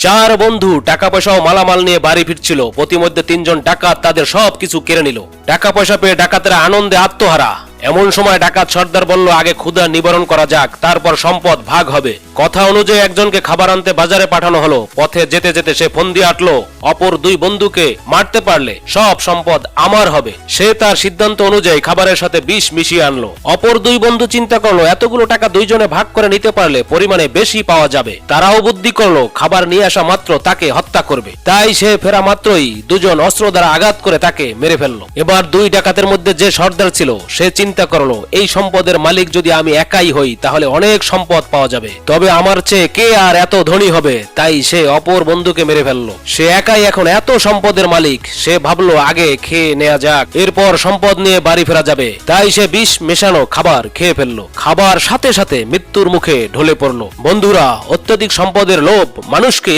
চার বন্ধু টাকা পয়সা ও মালামাল নিয়ে বাড়ি ফিরছিল। প্রতিমধ্যে তিনজন ডাকাত তাদের সবকিছু কেড়ে নিল। টাকা পয়সা পেয়ে ডাকাতেরা আনন্দে আত্মহারা। এমন সময় ডাকাত সর্দার বলল, আগে ক্ষুধা নিবারণ করা যাক, তারপর সম্পদ ভাগ হবে। কথা অনুযায়ী একজনকে খাবার আনতে বাজারে পাঠানো হলো। পথে যেতে যেতে সে ফন্দি আটলো, অপর দুই বন্ধুকে মারতে পারলে সব সম্পদ আমার হবে। সে তার সিদ্ধান্ত অনুযায়ী খাবারের সাথে বিষ মিশিয়ে আনলো। অপর দুই বন্ধু চিন্তা করলো, এতগুলো টাকা দুইজনে ভাগ করে নিতে পারলে পরিমাণে বেশি পাওয়া যাবে। তারাও বুদ্ধি করলো, খাবার নিয়ে আসা মাত্র তাকে হত্যা করবে। তাই সে ফেরা মাত্রই দুজন অস্ত্র দ্বারা আঘাত করে তাকে মেরে ফেললো। এবার দুই ডাকাতের মধ্যে যে সর্দার ছিল সে চিন্তা করলো, এই সম্পদের মালিক যদি আমি একাই হই তাহলে অনেক সম্পদ পাওয়া যাবে, তবে আমার চেয়ে কে আর এত ধনী হবে। তাই সে অপর বন্ধুকে মেরে ফেললো। সে একাই এখন এত সম্পদের মালিক। সে ভাবলো, আগে খেয়ে নেওয়া যাক, এরপর সম্পদ নিয়ে বাড়ি ফেরা যাবে। তাই সে বিষ মেশানো খাবার খেয়ে ফেললো। খাবার সাথে সাথে মৃত্যুর মুখে ঢলে পড়লো। বন্ধুরা, অত্যধিক সম্পদের লোভ মানুষকে